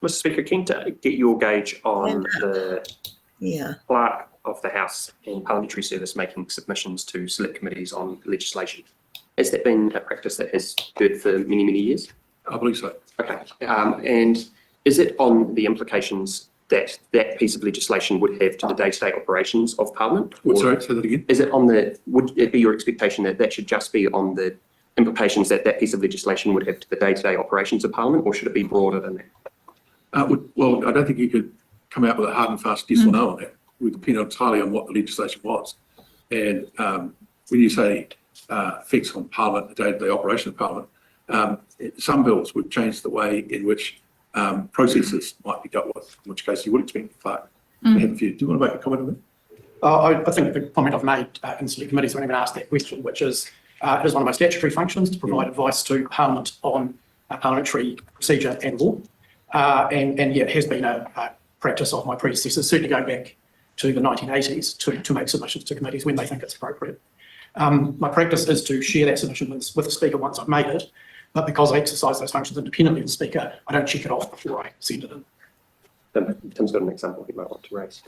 Mr. Speaker, keen to get your gauge on the clerk of the House and Parliamentary Service making submissions to select committees on legislation. Has that been a practice that has occurred for many, many years? I believe so. Okay. And is it on the implications that that piece of legislation would have to the day-to-day operations of Parliament? Sorry, say that again. Is it on the, would it be your expectation that that should just be on the implications that that piece of legislation would have to the day-to-day operations of Parliament, or should it be broader than that? Well, I don't think you could come out with a hard and fast yes or no on that. It would depend entirely on what the legislation was. And when you say effects on Parliament, the day-to-day operation of Parliament, some bills would change the way in which processes might be dealt with, in which case you would expect the clerk to have a view. Do you want to make a comment on that? I think the comment I've made in select committees when I've been asked that question, which is it is one of my statutory functions to provide advice to Parliament on parliamentary procedure and law. And yeah, it has been a practice of my predecessors, certainly going back to the 1980s, to make submissions to committees when they think it's appropriate. My practice is to share that submission with the Speaker once I've made it, but because I exercise those functions independently of the Speaker, I don't check it off before I send it in. Tim's got an example he might want to raise.